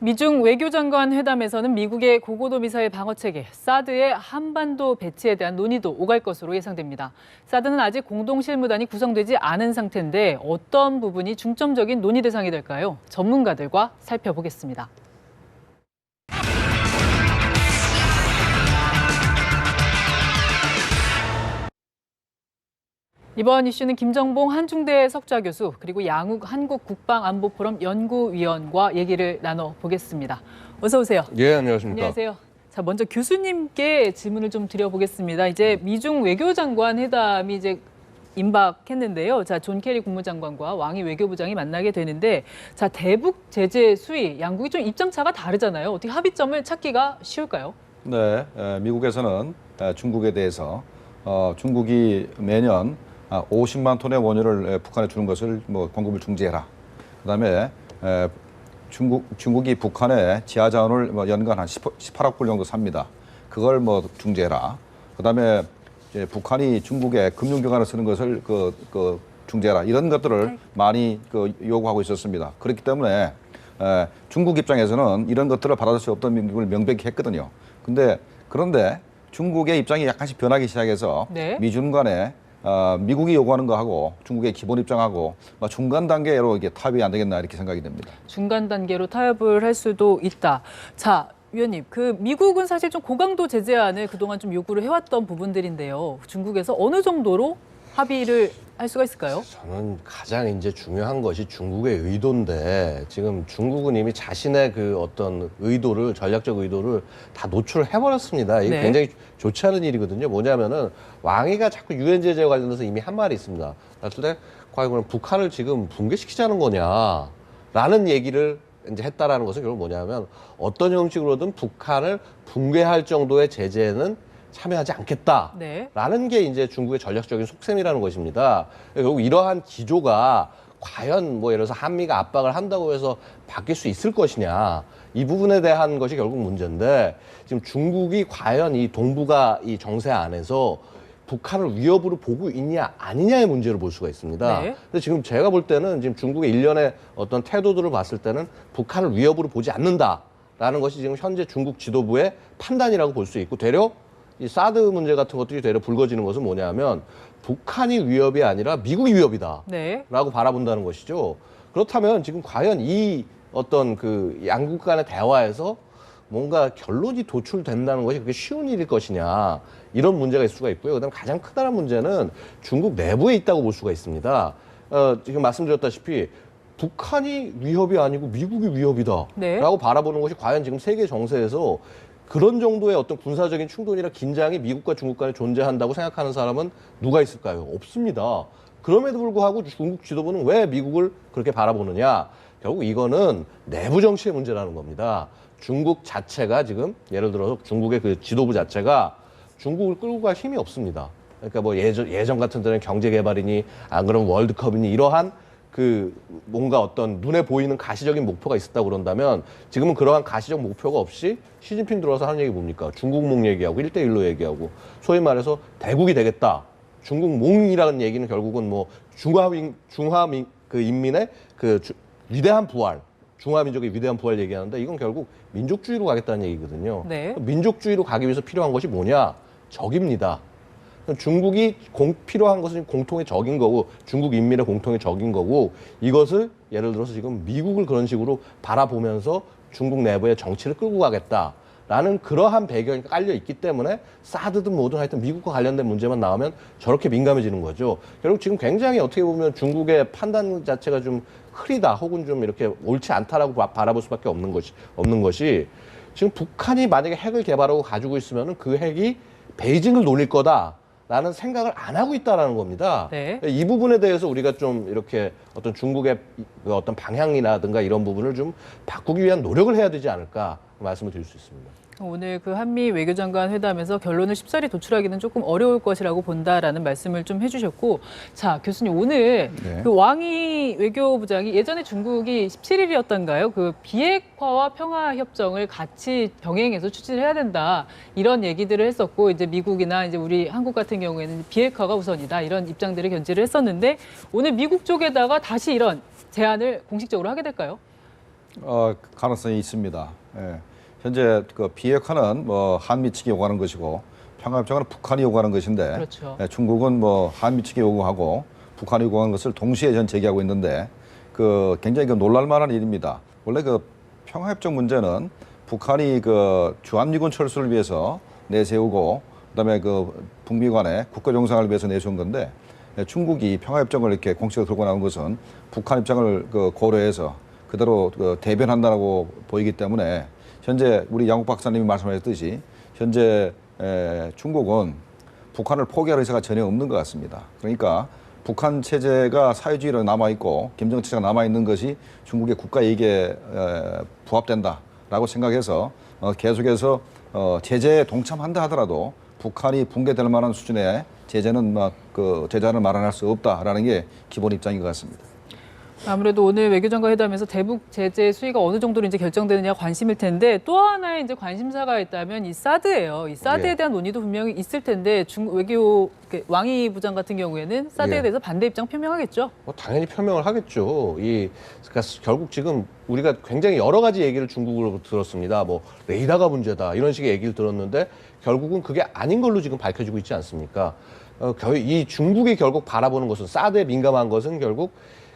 미중 외교장관 회담에서는 미국의 고고도 미사일 방어체계 사드의 한반도 배치에 대한 논의도 오갈 것으로 예상됩니다. 사드는 아직 공동실무단이 구성되지 않은 상태인데 어떤 부분이 중점적인 논의 대상이 될까요? 전문가들과 살펴보겠습니다. 이번 이슈는 김정봉 한중대 석좌 교수 그리고 양욱 한국국방안보포럼 연구위원과 얘기를 나눠보겠습니다. 어서 오세요. 예, 안녕하십니까. 안녕하세요. 자, 먼저 교수님께 질문을 좀 드려보겠습니다. 이제 미중 외교장관 회담이 이제 임박했는데요. 자, 존 케리 국무장관과 왕이 외교부장이 만나게 되는데, 자, 대북 제재 수위 양국이 좀 입장차가 다르잖아요. 어떻게 합의점을 찾기가 쉬울까요? 네, 미국에서는 중국에 대해서 중국이 매년 50만 톤의 원유를 북한에 주는 것을 공급을 중지해라. 그다음에 중국이 북한에 지하 자원을 연간 한 18억 불 정도 삽니다. 그걸 중지해라. 그다음에 이제 북한이 중국에 금융기관을 쓰는 것을 중지해라. 이런 것들을 많이 요구하고 있었습니다. 그렇기 때문에 중국 입장에서는 이런 것들을 받아들일 수 없던 미국을 명백히 했거든요. 그런데 중국의 입장이 약간씩 변하기 시작해서 네. 미중 간에 미국이 요구하는 거하고 중국의 기본 입장하고 중간 단계로 이게 타협이 안 되겠나 이렇게 생각이 됩니다. 중간 단계로 타협을 할 수도 있다. 자, 위원님, 미국은 사실 좀 고강도 제재안을 그동안 좀 요구를 해왔던 부분들인데요. 중국에서 어느 정도로 합의를 할 수가 있을까요? 저는 가장 이제 중요한 것이 중국의 의도인데 지금 중국은 이미 자신의 어떤 의도를 전략적 의도를 다 노출을 해버렸습니다. 이게 네. 굉장히 좋지 않은 일이거든요. 뭐냐면은 왕이가 자꾸 유엔 제재와 관련해서 이미 한 말이 있습니다. 그랬을 때 과연 북한을 지금 붕괴시키자는 거냐라는 얘기를 이제 했다라는 것은 결국 뭐냐면 어떤 형식으로든 북한을 붕괴할 정도의 제재는 참여하지 않겠다라는 네. 게 이제 중국의 전략적인 속셈이라는 것입니다. 결국 이러한 기조가 과연 예를 들어서 한미가 압박을 한다고 해서 바뀔 수 있을 것이냐 이 부분에 대한 것이 결국 문제인데 지금 중국이 과연 이 동북아 이 정세 안에서 북한을 위협으로 보고 있냐 아니냐의 문제를 볼 수가 있습니다. 네. 근데 지금 제가 볼 때는 지금 중국의 일련의 어떤 태도들을 봤을 때는 북한을 위협으로 보지 않는다라는 것이 지금 현재 중국 지도부의 판단이라고 볼 수 있고 되려 이 사드 문제 같은 것들이 되려 불거지는 것은 뭐냐면 북한이 위협이 아니라 미국이 위협이다 네. 라고 바라본다는 것이죠. 그렇다면 지금 과연 이 어떤 양국 간의 대화에서 뭔가 결론이 도출된다는 것이 그게 쉬운 일일 것이냐 이런 문제가 있을 수가 있고요. 그다음에 가장 크다는 문제는 중국 내부에 있다고 볼 수가 있습니다. 지금 말씀드렸다시피 북한이 위협이 아니고 미국이 위협이다 네. 라고 바라보는 것이 과연 지금 세계 정세에서 그런 정도의 어떤 군사적인 충돌이나 긴장이 미국과 중국 간에 존재한다고 생각하는 사람은 누가 있을까요? 없습니다. 그럼에도 불구하고 중국 지도부는 왜 미국을 그렇게 바라보느냐? 결국 이거는 내부 정치의 문제라는 겁니다. 중국 자체가 지금 예를 들어서 중국의 지도부 자체가 중국을 끌고 갈 힘이 없습니다. 그러니까 예전 같은 때는 경제 개발이니 안 그러면 월드컵이니 이러한 뭔가 어떤 눈에 보이는 가시적인 목표가 있었다고 그런다면 지금은 그러한 가시적 목표가 없이 시진핑 들어와서 하는 얘기 뭡니까? 중국몽 얘기하고 1대1로 얘기하고 소위 말해서 대국이 되겠다. 중국몽이라는 얘기는 결국은 인민의 위대한 부활, 중화민족의 위대한 부활 얘기하는데 이건 결국 민족주의로 가겠다는 얘기거든요. 네. 민족주의로 가기 위해서 필요한 것이 뭐냐? 적입니다. 중국이 필요한 것은 공통의 적인 거고 중국 인민의 공통의 적인 거고 이것을 예를 들어서 지금 미국을 그런 식으로 바라보면서 중국 내부의 정치를 끌고 가겠다라는 그러한 배경이 깔려 있기 때문에 사드든 뭐든 하여튼 미국과 관련된 문제만 나오면 저렇게 민감해지는 거죠. 결국 지금 굉장히 어떻게 보면 중국의 판단 자체가 좀 흐리다 혹은 좀 이렇게 옳지 않다라고 바라볼 수밖에 없는 것이 지금 북한이 만약에 핵을 개발하고 가지고 있으면은 그 핵이 베이징을 노릴 거다. 라는 생각을 안 하고 있다라는 겁니다. 네. 이 부분에 대해서 우리가 좀 이렇게 어떤 중국의 어떤 방향이라든가 이런 부분을 좀 바꾸기 위한 노력을 해야 되지 않을까 말씀을 드릴 수 있습니다. 오늘 한미 외교장관 회담에서 결론을 쉽사리 도출하기는 조금 어려울 것이라고 본다라는 말씀을 좀 해주셨고, 자, 교수님 오늘 네. 왕이 외교부장이 예전에 중국이 17일이었던가요? 비핵화와 평화협정을 같이 병행해서 추진해야 된다 이런 얘기들을 했었고, 이제 미국이나 이제 우리 한국 같은 경우에는 비핵화가 우선이다 이런 입장들을 견지를 했었는데 오늘 미국 쪽에다가 다시 이런 제안을 공식적으로 하게 될까요? 가능성이 있습니다. 예. 현재 그 비핵화는 뭐 한미 측이 요구하는 것이고 평화협정은 북한이 요구하는 것인데 그렇죠. 중국은 뭐 한미 측이 요구하고 북한이 요구하는 것을 동시에 전 제기하고 있는데 그 굉장히 그 놀랄만한 일입니다. 원래 그 평화협정 문제는 북한이 그 주한미군 철수를 위해서 내세우고 그다음에 그 북미 간의 국가 정상을 위해서 내세운 건데 중국이 평화협정을 이렇게 공식으로 들고 나온 것은 북한 입장을 그 고려해서 그대로 그 대변한다고 보이기 때문에 현재 우리 양국 박사님이 말씀하셨듯이 현재 중국은 북한을 포기할 의사가 전혀 없는 것 같습니다. 그러니까 북한 체제가 사회주의로 남아있고 김정은 체제가 남아있는 것이 중국의 국가 이익에 부합된다라고 생각해서 계속해서 제재에 동참한다 하더라도 북한이 붕괴될 만한 수준의 제재는 그 제재를 마련할 수 없다라는 게 기본 입장인 것 같습니다. 아무래도 오늘 외교장관 회담에서 대북 제재 수위가 어느 정도로 이제 결정되느냐 관심일 텐데 또 하나의 이제 관심사가 있다면 이 사드예요. 이 사드에 예. 대한 논의도 분명히 있을 텐데 중국 외교 왕이 부장 같은 경우에는 사드에 예. 대해서 반대 입장 표명하겠죠. 뭐 당연히 표명을 하겠죠. 그러니까 결국 지금 우리가 굉장히 여러 가지 얘기를 중국으로 들었습니다. 뭐 레이더가 문제다 이런 식의 얘기를 들었는데 결국은 그게 아닌 걸로 지금 밝혀지고 있지 않습니까? 이 중국이 결국 바라보는 것은 사드에 민감한 것은 결국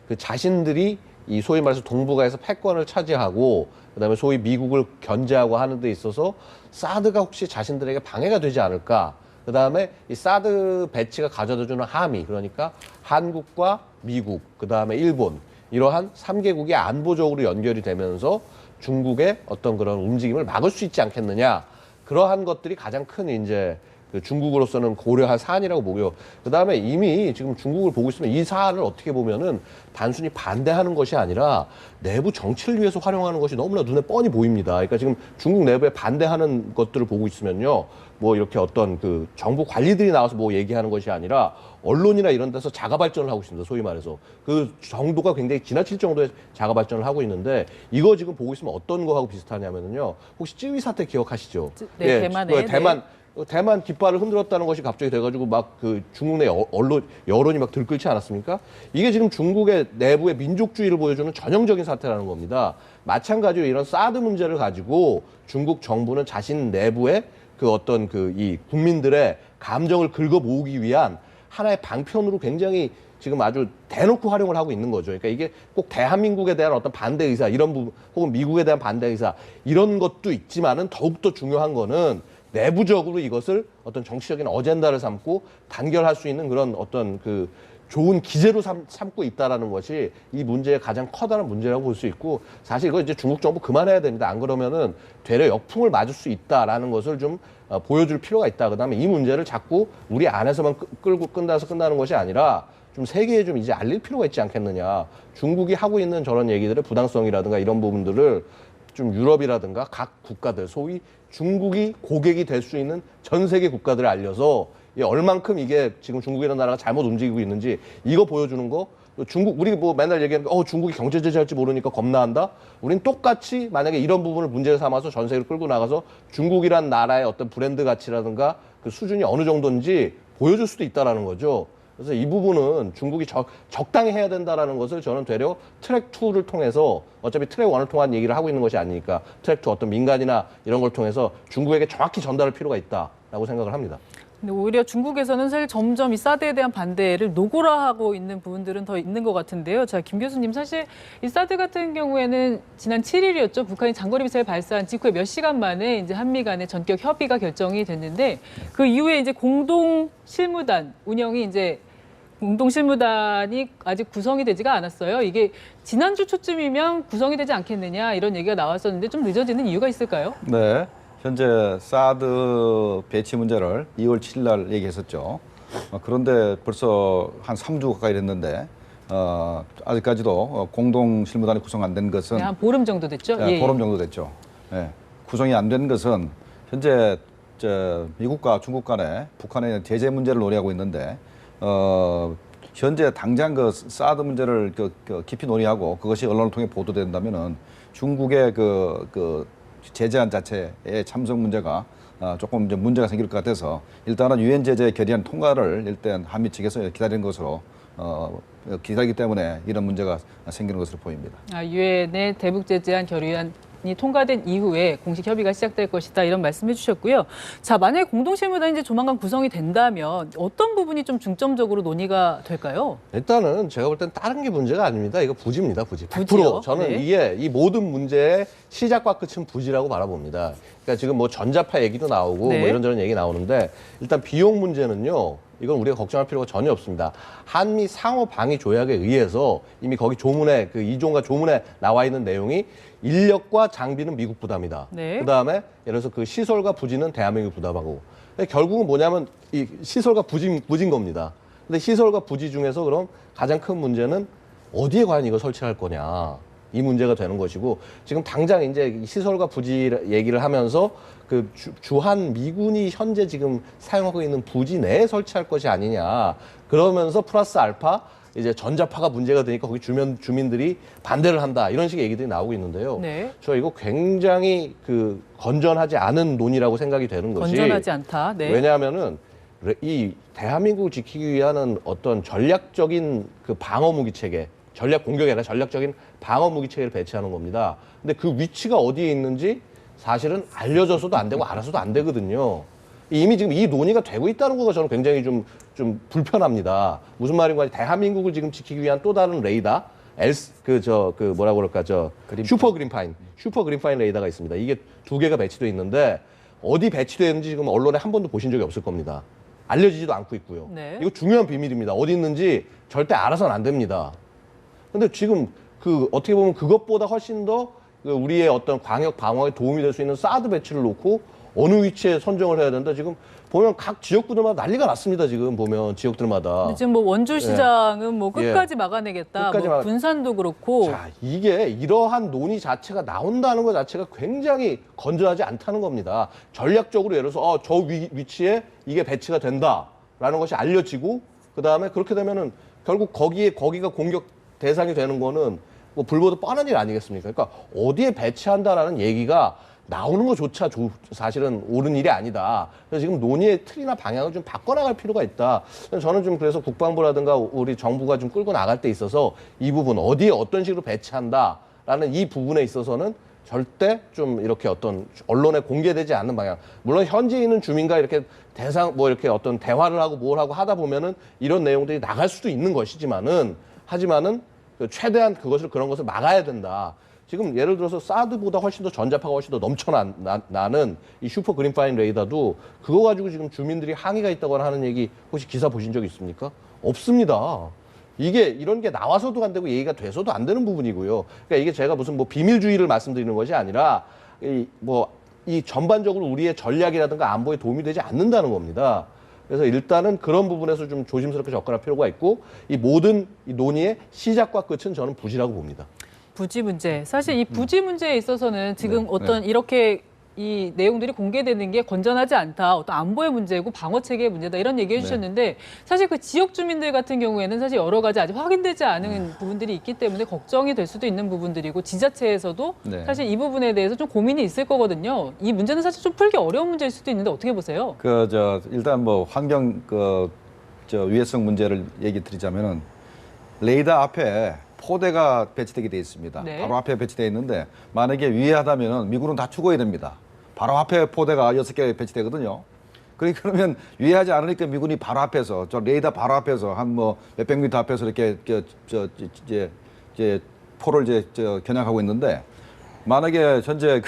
그 자신들이 이 소위 말해서 동북아에서 패권을 차지하고 그다음에 소위 미국을 견제하고 하는 데 있어서 사드가 혹시 자신들에게 방해가 되지 않을까? 그다음에 이 사드 배치가 가져다주는 함의 그러니까 한국과 미국 그다음에 일본 이러한 3개국이 안보적으로 연결이 되면서 중국의 어떤 그런 움직임을 막을 수 있지 않겠느냐. 그러한 것들이 가장 큰 이제 그 중국으로서는 고려할 사안이라고 보고요. 그다음에 이미 지금 중국을 보고 있으면 이 사안을 어떻게 보면은 단순히 반대하는 것이 아니라 내부 정치를 위해서 활용하는 것이 너무나 눈에 뻔히 보입니다. 그러니까 지금 중국 내부에 반대하는 것들을 보고 있으면요. 뭐 이렇게 어떤 그 정부 관리들이 나와서 뭐 얘기하는 것이 아니라 언론이나 이런 데서 자가 발전을 하고 있습니다. 소위 말해서. 그 정도가 굉장히 지나칠 정도의 자가 발전을 하고 있는데 이거 지금 보고 있으면 어떤 거하고 비슷하냐면요. 혹시 찌위 사태 기억하시죠? 네, 대만에. 대만 깃발을 흔들었다는 것이 갑자기 돼가지고 막 그 중국 내 여론이 막 들끓지 않았습니까? 이게 지금 중국의 내부의 민족주의를 보여주는 전형적인 사태라는 겁니다. 마찬가지로 이런 사드 문제를 가지고 중국 정부는 자신 내부의 그 어떤 그 이 국민들의 감정을 긁어 모으기 위한 하나의 방편으로 굉장히 지금 아주 대놓고 활용을 하고 있는 거죠. 그러니까 이게 꼭 대한민국에 대한 어떤 반대 의사 이런 부분 혹은 미국에 대한 반대 의사 이런 것도 있지만은 더욱더 중요한 거는 내부적으로 이것을 어떤 정치적인 어젠다를 삼고 단결할 수 있는 그런 어떤 그 좋은 기제로 삼고 있다라는 것이 이 문제의 가장 커다란 문제라고 볼 수 있고 사실 이거 이제 중국 정부 그만해야 됩니다. 안 그러면은 되려 역풍을 맞을 수 있다라는 것을 좀 보여줄 필요가 있다. 그다음에 이 문제를 자꾸 우리 안에서만 끌고 끝나서 끝나는 것이 아니라 좀 세계에 좀 이제 알릴 필요가 있지 않겠느냐. 중국이 하고 있는 저런 얘기들의 부당성이라든가 이런 부분들을 좀 유럽이라든가 각 국가들 소위 중국이 고객이 될 수 있는 전 세계 국가들을 알려서 얼만큼 이게 지금 중국이라는 나라가 잘못 움직이고 있는지 이거 보여주는 거 중국 우리 뭐 맨날 얘기하는 중국이 경제 제재할지 모르니까 겁나한다. 우린 똑같이 만약에 이런 부분을 문제를 삼아서 전 세계를 끌고 나가서 중국이란 나라의 어떤 브랜드 가치라든가 그 수준이 어느 정도인지 보여줄 수도 있다라는 거죠. 그래서 이 부분은 중국이 적당히 해야 된다라는 것을 저는 되려 트랙 2를 통해서 어차피 트랙 1을 통한 얘기를 하고 있는 것이 아니니까 트랙 2 어떤 민간이나 이런 걸 통해서 중국에게 정확히 전달할 필요가 있다라고 생각을 합니다. 근데 오히려 중국에서는 사실 점점 이 사드에 대한 반대를 노골화하고 있는 부분들은 더 있는 것 같은데요. 자, 김 교수님, 사실 이 사드 같은 경우에는 지난 7일이었죠. 북한이 장거리 미사일 발사한 직후에 몇 시간 만에 이제 한미 간의 전격 협의가 결정이 됐는데 그 이후에 이제 공동 실무단 운영이 이제 공동 실무단이 아직 구성이 되지가 않았어요. 이게 지난주 초쯤이면 구성이 되지 않겠느냐 이런 얘기가 나왔었는데 좀 늦어지는 이유가 있을까요? 네. 현재 사드 배치 문제를 2월 7일 날 얘기했었죠. 그런데 벌써 한 3주 가까이 됐는데 아직까지도 공동 실무단이 구성 안 된 것은 한 보름 정도 됐죠? 예, 보름 정도 됐죠. 예. 구성이 안 된 것은 현재 미국과 중국 간에 북한의 제재 문제를 논의하고 있는데 현재 당장 그 사드 문제를 깊이 논의하고 그것이 언론을 통해 보도된다면은 중국의 그 제재안 자체의 참석 문제가 조금 이제 문제가 생길 것 같아서 일단은 유엔 제재 결의안 통과를 일단 한미 측에서 기다리는 것으로 기다리기 때문에 이런 문제가 생기는 것으로 보입니다. 유엔의 대북 제재안 결의안이 통과된 이후에 공식 협의가 시작될 것이다 이런 말씀해 주셨고요. 자, 만약에 공동실무단이 이제 조만간 구성이 된다면 어떤 부분이 좀 중점적으로 논의가 될까요? 일단은 제가 볼 땐 다른 게 문제가 아닙니다. 이거 부지입니다. 부지. 100%. 부지요? 저는 네. 이게 이 모든 문제의 시작과 끝은 부지라고 바라봅니다. 그러니까 지금 뭐 전자파 얘기도 나오고 네. 뭐 이런저런 얘기 나오는데 일단 비용 문제는요. 이건 우리가 걱정할 필요가 전혀 없습니다. 한미 상호 방위 조약에 의해서 이미 거기 조문에 그 2조인가 조문에 나와 있는 내용이 인력과 장비는 미국 부담이다. 네. 그다음에 예를 들어서 그 시설과 부지는 대한민국이 부담하고. 결국은 뭐냐면 이 시설과 부지인 겁니다. 근데 시설과 부지 중에서 그럼 가장 큰 문제는 어디에 과연 이거 설치할 거냐. 이 문제가 되는 것이고 지금 당장 이제 시설과 부지 얘기를 하면서 그 주한 미군이 현재 지금 사용하고 있는 부지 내에 설치할 것이 아니냐. 그러면서 플러스 알파 이제 전자파가 문제가 되니까 거기 주민들이 반대를 한다. 이런 식의 얘기들이 나오고 있는데요. 네. 저 이거 굉장히 그 건전하지 않은 논의라고 생각이 되는 것이 건전하지 않다. 네. 왜냐하면은 이 대한민국을 지키기 위한 어떤 전략적인 그 방어 무기 체계, 전략 공격이 아니라 전략적인 방어 무기 체계를 배치하는 겁니다. 근데 그 위치가 어디에 있는지 사실은 알려져서도 안 되고 알아서도 안 되거든요. 이미 지금 이 논의가 되고 있다는 거가 저는 굉장히 좀 불편합니다. 무슨 말인가? 대한민국을 지금 지키기 위한 또 다른 레이더, 뭐라고 그럴까, 슈퍼 그린파인 레이더가 있습니다. 이게 2개가 배치되어 있는데 어디 배치되어 있는지 지금 언론에 한 번도 보신 적이 없을 겁니다. 알려지지도 않고 있고요. 네. 이거 중요한 비밀입니다. 어디 있는지 절대 알아서는 안 됩니다. 근데 지금 그 어떻게 보면 그것보다 훨씬 더 우리의 어떤 광역 방어에 도움이 될 수 있는 사드 배치를 놓고 어느 위치에 선정을 해야 된다. 지금 보면 각 지역구들마다 난리가 났습니다. 지금 보면 지역들마다. 근데 지금 뭐 원주시장은 뭐 예. 끝까지 막아내겠다. 끝까지 뭐 군산도 그렇고. 자, 이게 이러한 논의 자체가 나온다는 것 자체가 굉장히 건전하지 않다는 겁니다. 전략적으로 예를 들어서 저 위치에 이게 배치가 된다라는 것이 알려지고 그다음에 그렇게 되면은 결국 거기가 공격 대상이 되는 거는 뭐 불보듯 뻔한 일 아니겠습니까? 그러니까 어디에 배치한다라는 얘기가 나오는 것조차 사실은 옳은 일이 아니다. 그래서 지금 논의의 틀이나 방향을 좀 바꿔나갈 필요가 있다. 저는 좀 그래서 국방부라든가 우리 정부가 좀 끌고 나갈 때 있어서 이 부분 어디에 어떤 식으로 배치한다라는 이 부분에 있어서는 절대 좀 이렇게 어떤 언론에 공개되지 않는 방향. 물론 현지에 있는 주민과 이렇게 이렇게 어떤 대화를 하고 뭘 하고 하다 보면은 이런 내용들이 나갈 수도 있는 것이지만은 하지만은 최대한 그런 것을 막아야 된다. 지금 예를 들어서 사드보다 훨씬 더 전자파가 훨씬 더 넘쳐나는 이 슈퍼 그린파인 레이더도 그거 가지고 지금 주민들이 항의가 있다거나 하는 얘기 혹시 기사 보신 적 있습니까? 없습니다. 이런 게 나와서도 안 되고 얘기가 돼서도 안 되는 부분이고요. 그러니까 이게 제가 무슨 뭐 비밀주의를 말씀드리는 것이 아니라 이 전반적으로 우리의 전략이라든가 안보에 도움이 되지 않는다는 겁니다. 그래서 일단은 그런 부분에서 좀 조심스럽게 접근할 필요가 있고 이 모든 이 논의의 시작과 끝은 저는 부지라고 봅니다. 부지 문제. 사실 이 부지 문제에 있어서는 지금 네, 어떤 이렇게 이 내용들이 공개되는 게 건전하지 않다. 어떤 안보의 문제고 방어 체계의 문제다. 이런 얘기 해주셨는데 사실 그 지역 주민들 같은 경우에는 사실 여러 가지 아직 확인되지 않은 부분들이 있기 때문에 걱정이 될 수도 있는 부분들이고 지자체에서도 네. 사실 이 부분에 대해서 좀 고민이 있을 거거든요. 이 문제는 사실 좀 풀기 어려운 문제일 수도 있는데 어떻게 보세요? 일단 뭐 환경 위해성 문제를 얘기 드리자면은 레이더 앞에 포대가 배치되게 돼 있습니다. 네. 바로 앞에 배치되어 있는데 만약에 위해하다면은 미군은 다 죽어야 됩니다. 바로 앞에 포대가 6개 배치되거든요. 그러면 위해하지 않으니까 미군이 바로 앞에서 저 레이더 바로 앞에서 한 뭐 몇백 미터 앞에서 이렇게 이제 포를 이제 겨냥하고 있는데 만약에 현재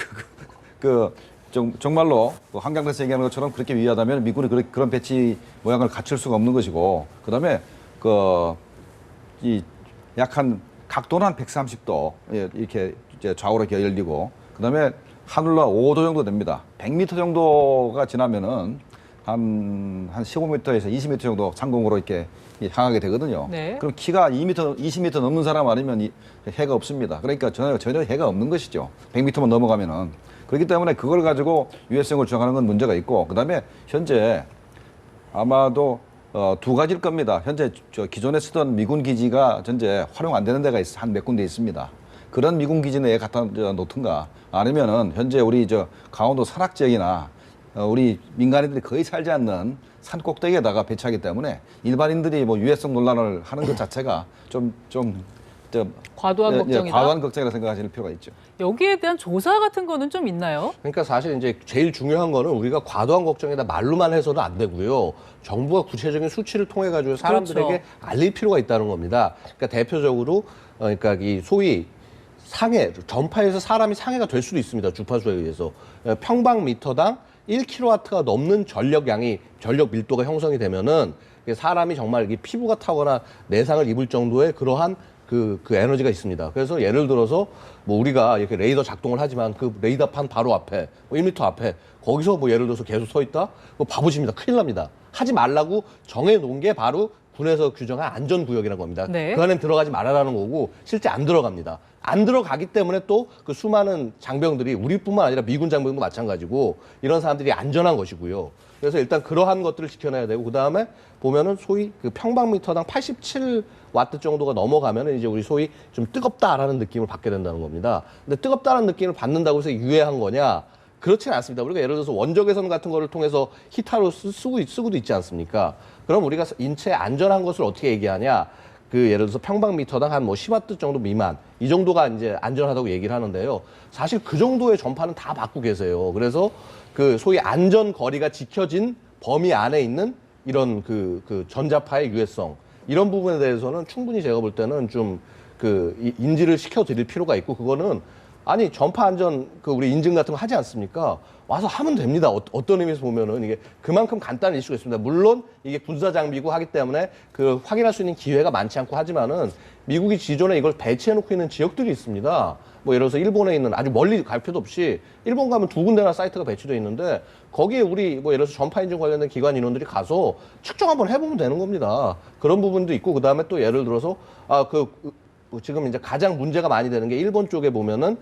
정말로 한강에서 얘기하는 것처럼 그렇게 위하다면 미군이 그런 배치 모양을 갖출 수가 없는 것이고 그다음에 이 약한 각도는 한 130도 이렇게 이제 좌우로 열리고 그다음에 하늘로 5도 정도 됩니다. 100m 정도가 지나면은 한 15m에서 20m 정도 상공으로 이렇게 향하게 되거든요. 네. 그럼 키가 20m 넘는 사람 아니면 해가 없습니다. 그러니까 전혀 해가 없는 것이죠. 100m만 넘어가면은. 그렇기 때문에 그걸 가지고 유해성을 주장하는 건 문제가 있고 그다음에 현재 아마도 2가지일 겁니다. 현재 기존에 쓰던 미군 기지가 현재 활용 안 되는 데가 한 몇 군데 있습니다. 그런 미군 기지 내에 갖다 놓든가 아니면은 현재 우리 강원도 산악 지역이나 우리 민간인들이 거의 살지 않는 산 꼭대기에다가 배치하기 때문에 일반인들이 뭐 유해성 논란을 하는 것 자체가 좀 과도한 걱정이다. 과도한 걱정이라 생각하실 필요가 있죠. 여기에 대한 조사 같은 거는 좀 있나요? 그러니까 사실 이제 제일 중요한 거는 우리가 과도한 걱정에다 말로만 해서는 안 되고요. 정부가 구체적인 수치를 통해 가지고 사람들에게 그렇죠. 알릴 필요가 있다는 겁니다. 그러니까 대표적으로 그러니까 이 소위 상해, 전파에서 사람이 상해가 될 수도 있습니다. 주파수에 의해서. 평방미터당 1kW가 넘는 전력량이, 전력 밀도가 형성이 되면은 사람이 정말 이게 피부가 타거나 내상을 입을 정도의 그러한 그 에너지가 있습니다. 그래서 예를 들어서 뭐 우리가 이렇게 레이더 작동을 하지만 그 레이더판 바로 앞에, 뭐 1m 앞에 거기서 뭐 예를 들어서 계속 서 있다? 그거 바보십니다. 큰일 납니다. 하지 말라고 정해 놓은 게 바로 군에서 규정한 안전구역이라는 겁니다. 네. 그 안에 들어가지 말아라는 거고 실제 안 들어갑니다. 안 들어가기 때문에 또 그 수많은 장병들이 우리뿐만 아니라 미군 장병도 마찬가지고 이런 사람들이 안전한 것이고요. 그래서 일단 그러한 것들을 지켜내야 되고 그다음에 보면은 소위 그 평방미터당 87와트 정도가 넘어가면은 이제 우리 소위 좀 뜨겁다라는 느낌을 받게 된다는 겁니다. 근데 뜨겁다는 느낌을 받는다고 해서 유해한 거냐? 그렇지는 않습니다. 우리가 예를 들어서 원적외선 같은 거를 통해서 히타로 쓰고도 있지 않습니까? 그럼 우리가 인체에 안전한 것을 어떻게 얘기하냐? 그 예를 들어서 평방미터당 한 뭐 10와트 정도 미만 이 정도가 이제 안전하다고 얘기를 하는데요. 사실 그 정도의 전파는 다 받고 계세요. 그래서 그 소위 안전 거리가 지켜진 범위 안에 있는 이런 그 전자파의 유해성 이런 부분에 대해서는 충분히 제가 볼 때는 좀 그 인지를 시켜드릴 필요가 있고 그거는 아니 전파 안전 그 우리 인증 같은 거 하지 않습니까? 와서 하면 됩니다. 어떤 의미에서 보면은 이게 그만큼 간단한 이슈가 있습니다. 물론 이게 군사 장비고 하기 때문에 그 확인할 수 있는 기회가 많지 않고 하지만은 미국이 기존에 이걸 배치해 놓고 있는 지역들이 있습니다. 뭐 예를 들어서 일본에 있는 아주 멀리 갈 필요도 없이 일본 가면 2군데나 사이트가 배치되어 있는데 거기에 우리 뭐 예를 들어서 전파 인증 관련된 기관 인원들이 가서 측정 한번 해보면 되는 겁니다. 그런 부분도 있고 그다음에 또 예를 들어서 지금 이제 가장 문제가 많이 되는 게 일본 쪽에 보면은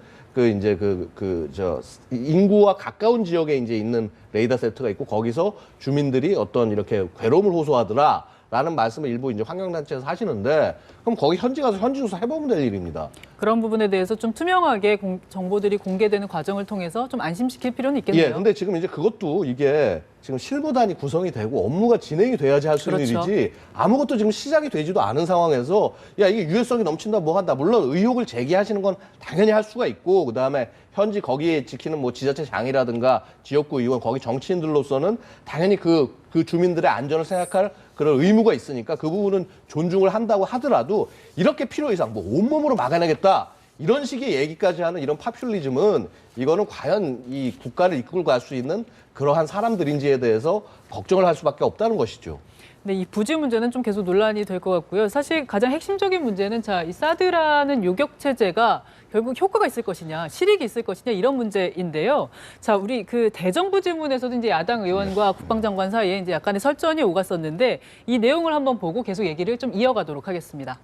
인구와 가까운 지역에 이제 있는 레이더 세트가 있고 거기서 주민들이 어떤 이렇게 괴로움을 호소하더라라는 말씀을 일부 이제 환경단체에서 하시는데 그럼 거기 현지 가서 현지 조사 해보면 될 일입니다. 그런 부분에 대해서 좀 투명하게 정보들이 공개되는 과정을 통해서 좀 안심시킬 필요는 있겠네요. 예, 근데 지금 이제 그것도 이게 지금 실무단이 구성이 되고 업무가 진행이 돼야지 할 수 있는 그렇죠. 일이지 아무것도 지금 시작이 되지도 않은 상황에서 야 이게 유해성이 넘친다 뭐 한다 물론 의혹을 제기하시는 건 당연히 할 수가 있고 그다음에 현지 거기에 지키는 뭐 지자체장이라든가 지역구 의원 거기 정치인들로서는 당연히 그 주민들의 안전을 생각할 그런 의무가 있으니까 그 부분은 존중을 한다고 하더라도 이렇게 필요 이상 뭐 온몸으로 막아내겠다 이런 식의 얘기까지 하는 이런 파퓰리즘은 이거는 과연 이 국가를 이끌고 갈 수 있는 그러한 사람들인지에 대해서 걱정을 할 수밖에 없다는 것이죠. 네, 이 부지 문제는 좀 계속 논란이 될 것 같고요. 사실 가장 핵심적인 문제는 이 사드라는 요격 체제가 결국 효과가 있을 것이냐, 실익이 있을 것이냐 이런 문제인데요. 자, 우리 그 대정부 질문에서도 이제 야당 의원과 국방장관 사이에 이제 약간의 설전이 오갔었는데 이 내용을 한번 보고 계속 얘기를 좀 이어가도록 하겠습니다.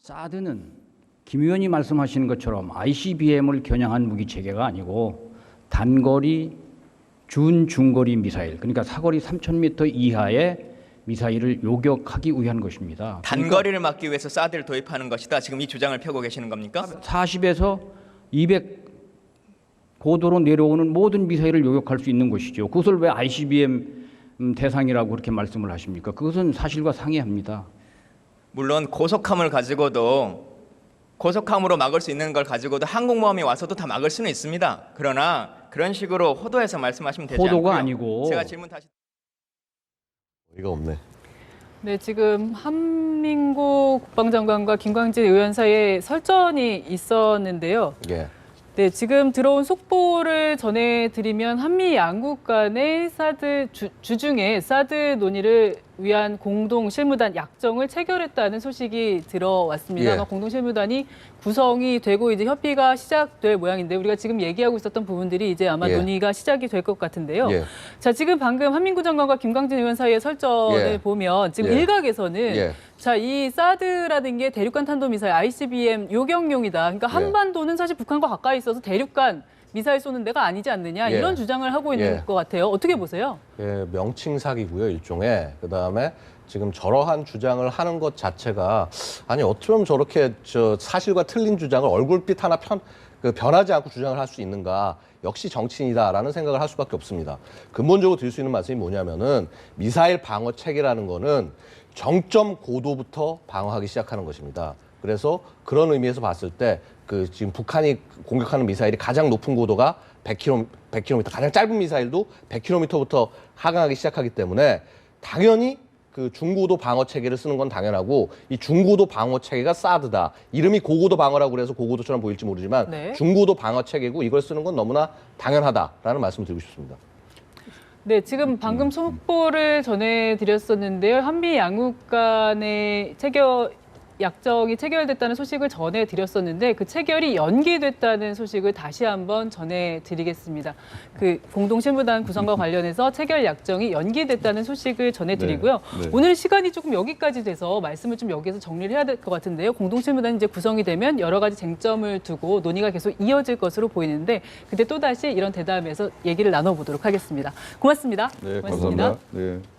사드는 김 의원이 말씀하시는 것처럼 ICBM을 겨냥한 무기 체계가 아니고 단거리, 중거리 미사일, 그러니까 사거리 3,000m 이하의 미사일을 요격하기 위한 것입니다. 단거리를 막기 위해서 사드를 도입하는 것이다. 지금 이 주장을 펴고 계시는 겁니까? 40에서 200 고도로 내려오는 모든 미사일을 요격할 수 있는 것이죠. 그것을 왜 ICBM 대상이라고 그렇게 말씀을 하십니까? 그것은 사실과 상이합니다. 물론 고속함을 가지고도 고속함으로 막을 수 있는 걸 가지고도 항공모함이 와서도 다 막을 수는 있습니다. 그러나 그런 식으로 호도해서 말씀하시면 되지 않고요. 호도가 아니고 제가 질문 다시 이가 없네. 네, 지금 한민구 국방장관과 김광진 의원 사이에 설전이 있었는데요. 예. 네, 지금 들어온 속보를 전해드리면 한미 양국 간의 주중에 사드 논의를 위한 공동 실무단 약정을 체결했다는 소식이 들어왔습니다. 예. 아마 공동 실무단이 구성이 되고 이제 협의가 시작될 모양인데 우리가 지금 얘기하고 있었던 부분들이 이제 아마 예. 논의가 시작이 될 것 같은데요. 예. 자, 지금 방금 한민구 장관과 김광진 의원 사이의 설전을 예. 보면 지금 예. 일각에서는 예. 자, 이 사드라는 게 대륙간 탄도미사일 ICBM 요격용이다. 그러니까 예. 한반도는 사실 북한과 가까이 있어서 대륙간 미사일 쏘는 데가 아니지 않느냐 예. 이런 주장을 하고 있는 예. 것 같아요. 어떻게 보세요? 예, 명칭 사기고요, 일종의. 그다음에 지금 저러한 주장을 하는 것 자체가 아니 어쩌면 저렇게 사실과 틀린 주장을 얼굴빛 하나 그 변하지 않고 주장을 할 수 있는가? 역시 정치인이다라는 생각을 할 수밖에 없습니다. 근본적으로 드릴 수 있는 말씀이 뭐냐면은 미사일 방어 체계라는 거는 정점 고도부터 방어하기 시작하는 것입니다. 그래서 그런 의미에서 봤을 때 그 지금 북한이 공격하는 미사일이 가장 높은 고도가 100km, 가장 짧은 미사일도 100km부터 하강하기 시작하기 때문에 당연히 그 중고도 방어 체계를 쓰는 건 당연하고 이 중고도 방어 체계가 사드다. 이름이 고고도 방어라고 그래서 고고도처럼 보일지 모르지만 네. 중고도 방어 체계고 이걸 쓰는 건 너무나 당연하다라는 말씀을 드리고 싶습니다. 네, 지금 방금 속보를 전해드렸었는데요. 한미 양국 간의 약정이 체결됐다는 소식을 전해드렸었는데 그 체결이 연기됐다는 소식을 다시 한번 전해드리겠습니다. 그 공동실무단 구성과 관련해서 체결 약정이 연기됐다는 소식을 전해드리고요. 네, 네. 오늘 시간이 조금 여기까지 돼서 말씀을 좀 여기서 정리를 해야 될 것 같은데요. 공동실무단이 이제 구성이 되면 여러 가지 쟁점을 두고 논의가 계속 이어질 것으로 보이는데 그때 또다시 이런 대담에서 얘기를 나눠보도록 하겠습니다. 고맙습니다. 네, 고맙습니다. 감사합니다. 네.